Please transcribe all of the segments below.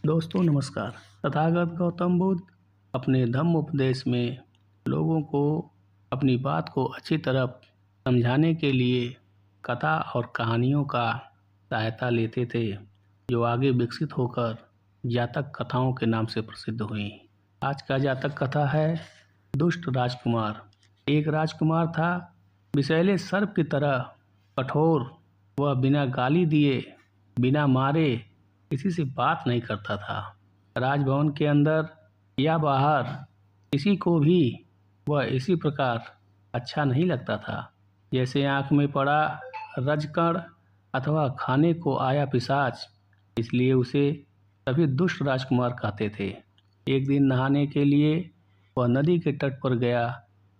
दोस्तों नमस्कार। तथागत गौतम बुद्ध अपने धम्म उपदेश में लोगों को अपनी बात को अच्छी तरह समझाने के लिए कथा और कहानियों का सहायता लेते थे, जो आगे विकसित होकर जातक कथाओं के नाम से प्रसिद्ध हुई। आज का जातक कथा है दुष्ट राजकुमार। एक राजकुमार था, विषैले सर्प की तरह कठोर। वह बिना गाली दिए, बिना मारे किसी से बात नहीं करता था। राजभवन के अंदर या बाहर किसी को भी वह इसी प्रकार अच्छा नहीं लगता था, जैसे आंख में पड़ा रजकण अथवा खाने को आया पिशाच। इसलिए उसे सभी दुष्ट राजकुमार कहते थे। एक दिन नहाने के लिए वह नदी के तट पर गया।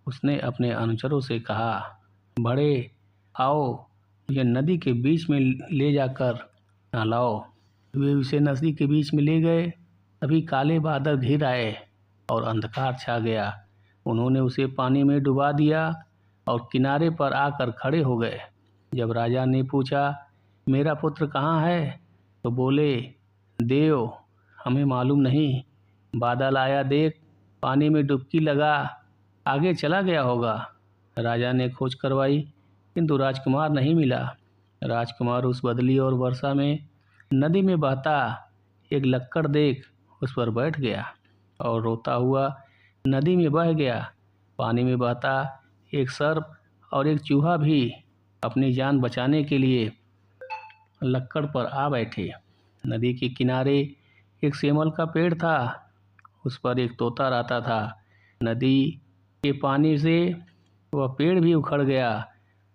उसने अपने अनुचरों से कहा, बड़े आओ, यह नदी के बीच में ले जाकर नहलाओ। वे उसे नदी के बीच में ले गए। तभी काले बादल घिर आए और अंधकार छा गया। उन्होंने उसे पानी में डुबा दिया और किनारे पर आकर खड़े हो गए। जब राजा ने पूछा, मेरा पुत्र कहाँ है, तो बोले, देव, हमें मालूम नहीं। बादल आया देख, पानी में डुबकी लगा, आगे चला गया होगा। राजा ने खोज करवाई, किंतु राजकुमार नहीं मिला। राजकुमार उस बदली और वर्षा में नदी में बहता एक लक्कड़ देख उस पर बैठ गया और रोता हुआ नदी में बह गया। पानी में बहता एक सर्प और एक चूहा भी अपनी जान बचाने के लिए लक्कड़ पर आ बैठे। नदी के किनारे एक सेमल का पेड़ था, उस पर एक तोता रहता था। नदी के पानी से वह पेड़ भी उखड़ गया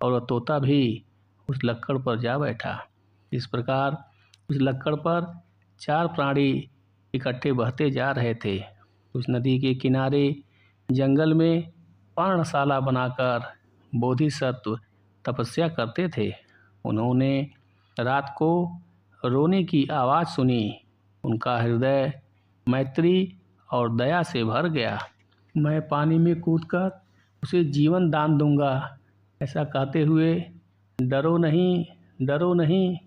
और वह तोता भी उस लक्कड़ पर जा बैठा। इस प्रकार उस लक्कड़ पर 4 प्राणी इकट्ठे बहते जा रहे थे। उस नदी के किनारे जंगल में पर्णशाला बनाकर बोधिसत्व तपस्या करते थे। उन्होंने रात को रोने की आवाज़ सुनी। उनका हृदय मैत्री और दया से भर गया। मैं पानी में कूदकर उसे जीवन दान दूंगा, ऐसा कहते हुए डरो नहीं, डरो नहीं,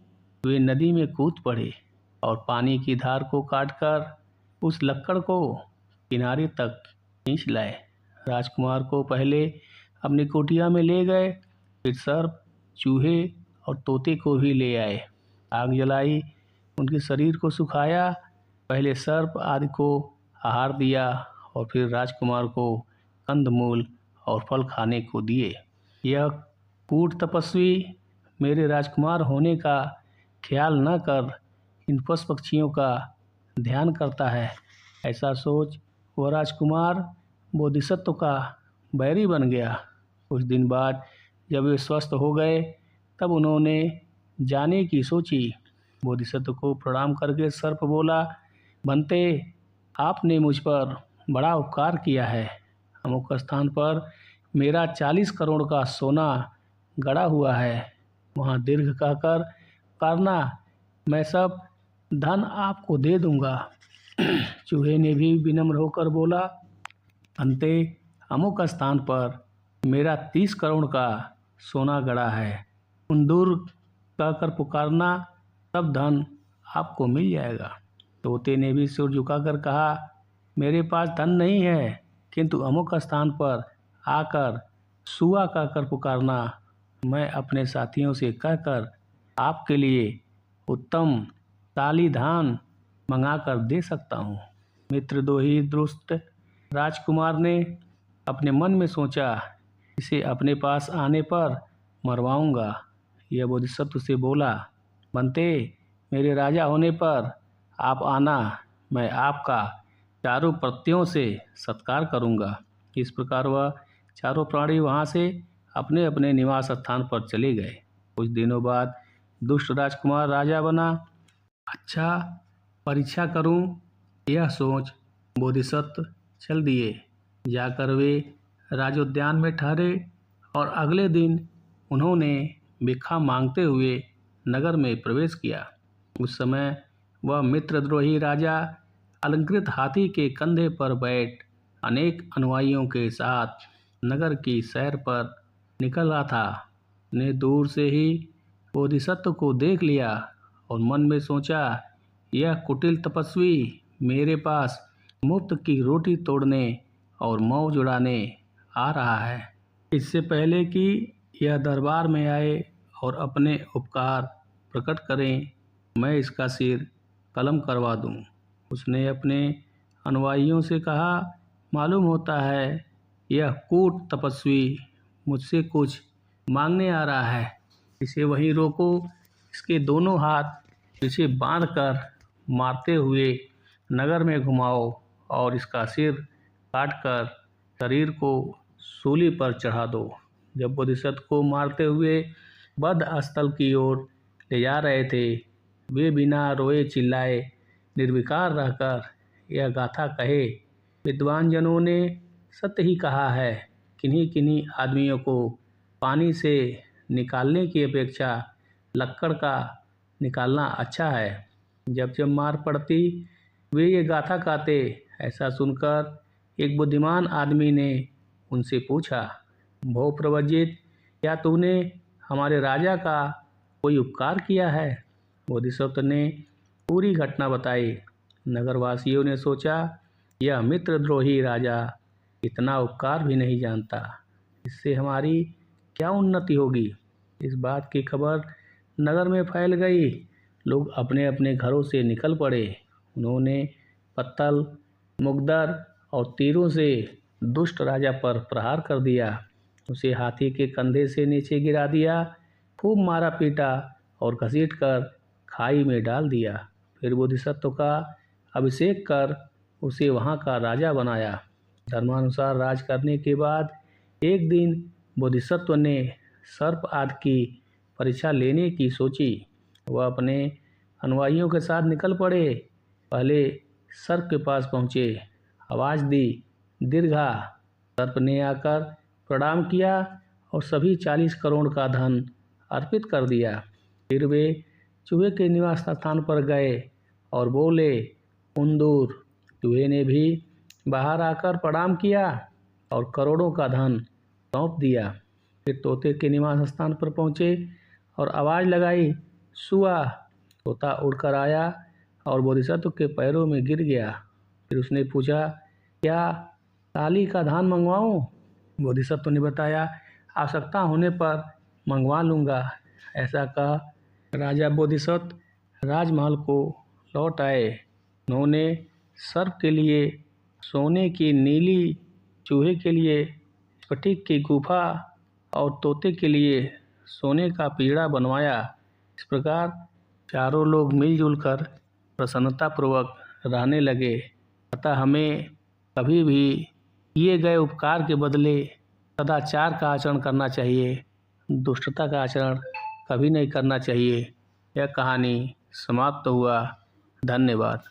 वे नदी में कूद पड़े और पानी की धार को काटकर उस लक्कड़ को किनारे तक खींच लाए। राजकुमार को पहले अपनी कुटिया में ले गए, फिर सर्प, चूहे और तोते को भी ले आए। आग जलाई, उनके शरीर को सुखाया। पहले सर्प आदि को आहार दिया और फिर राजकुमार को कंदमूल और फल खाने को दिए। यह कूट तपस्वी मेरे राजकुमार होने का ख्याल न कर इन पशु पक्षियों का ध्यान करता है, ऐसा सोच वह राजकुमार बोधिसत्व का बैरी बन गया। कुछ दिन बाद जब वे स्वस्थ हो गए, तब उन्होंने जाने की सोची। बोधिसत्व को प्रणाम करके सर्प बोला, बनते, आपने मुझ पर बड़ा उपकार किया है। अमुक स्थान पर मेरा 40 करोड़ का सोना गड़ा हुआ है, वहाँ दीर्घ कहकर करना, मैं सब धन आपको दे दूंगा। चूहे ने भी विनम्र होकर बोला, अंते, अमुक स्थान पर मेरा 30 करोड़ का सोना गड़ा है, उन दूर कहकर पुकारना, सब धन आपको मिल जाएगा। तोते ने भी सिर झुकाकर कहा, मेरे पास धन नहीं है, किंतु अमुक स्थान पर आकर सुआ कहकर पुकारना, मैं अपने साथियों से कहकर आपके लिए उत्तम ताली धान मंगाकर दे सकता हूँ। मित्रद्रोही दुष्ट राजकुमार ने अपने मन में सोचा, इसे अपने पास आने पर मरवाऊंगा। यह बोधिसत्व से बोला, बनते, मेरे राजा होने पर आप आना, मैं आपका चारों प्रत्यों से सत्कार करूंगा। इस प्रकार वह चारों प्राणी वहाँ से अपने अपने निवास स्थान पर चले गए। कुछ दिनों बाद दुष्ट राजकुमार राजा बना। अच्छा, परीक्षा करूं, यह सोच बोधिसत्व चल दिए। जाकर वे राजोद्यान में ठहरे और अगले दिन उन्होंने भिक्षा मांगते हुए नगर में प्रवेश किया। उस समय वह मित्रद्रोही राजा अलंकृत हाथी के कंधे पर बैठ अनेक अनुयायियों के साथ नगर की सैर पर निकल रहा था। ने दूर से ही बोधिसत्व को देख लिया और मन में सोचा, यह कुटिल तपस्वी मेरे पास मुफ्त की रोटी तोड़ने और मौज उड़ाने आ रहा है। इससे पहले कि यह दरबार में आए और अपने उपकार प्रकट करें, मैं इसका सिर कलम करवा दूं। उसने अपने अनुयायियों से कहा, मालूम होता है यह कूट तपस्वी मुझसे कुछ मांगने आ रहा है। इसे वहीं रोको, इसके दोनों हाथ पीछे बांधकर मारते हुए नगर में घुमाओ और इसका सिर काटकर शरीर को सूली पर चढ़ा दो। जब बोधिसत्व को मारते हुए वध स्थल की ओर ले जा रहे थे, वे बिना रोए चिल्लाए निर्विकार रहकर यह गाथा कहे, विद्वान जनों ने सत्य ही कहा है, किन्हीं किन्हीं आदमियों को पानी से निकालने की अपेक्षा लक्कड़ का निकालना अच्छा है। जब जब मार पड़ती वे ये गाथा गाते। ऐसा सुनकर एक बुद्धिमान आदमी ने उनसे पूछा, भो प्रवजित, क्या तूने हमारे राजा का कोई उपकार किया है? बोधिसत्व ने पूरी घटना बताई। नगरवासियों ने सोचा, यह मित्रद्रोही राजा इतना उपकार भी नहीं जानता, इससे हमारी क्या उन्नति होगी। इस बात की खबर नगर में फैल गई। लोग अपने अपने घरों से निकल पड़े। उन्होंने पत्तल, मुगदर और तीरों से दुष्ट राजा पर प्रहार कर दिया। उसे हाथी के कंधे से नीचे गिरा दिया, खूब मारा पीटा और घसीट कर खाई में डाल दिया। फिर बोधिसत्व का अभिषेक कर उसे वहाँ का राजा बनाया। धर्मानुसार राज करने के बाद एक दिन बोधिसत्व ने सर्प आदि की परीक्षा लेने की सोची। वह अपने अनुयायियों के साथ निकल पड़े। पहले सर्प के पास पहुँचे, आवाज़ दी, दीर्घा। सर्प ने आकर प्रणाम किया और सभी 40 करोड़ का धन अर्पित कर दिया। फिर वे चूहे के निवास स्थान पर गए और बोले, उंदूर। चूहे ने भी बाहर आकर प्रणाम किया और करोड़ों का धन सौंप दिया। फिर तोते के निवास स्थान पर पहुँचे और आवाज़ लगाई, सुआ। तोता उड़कर आया और बोधिसत्व के पैरों में गिर गया। फिर उसने पूछा, क्या ताली का धान मंगवाऊं? बोधिसत्व ने बताया, आवश्यकता होने पर मंगवा लूँगा। ऐसा कह राजा बोधिसत्व राजमहल को लौट आए। उन्होंने सर्प के लिए सोने की नीली, चूहे के लिए स्फटिक की गुफा और तोते के लिए सोने का पीड़ा बनवाया। इस प्रकार चारों लोग मिलजुल कर प्रसन्नतापूर्वक रहने लगे। अतः हमें कभी भी किए गए उपकार के बदले सदाचार का आचरण करना चाहिए, दुष्टता का आचरण कभी नहीं करना चाहिए। यह कहानी समाप्त हुआ। धन्यवाद।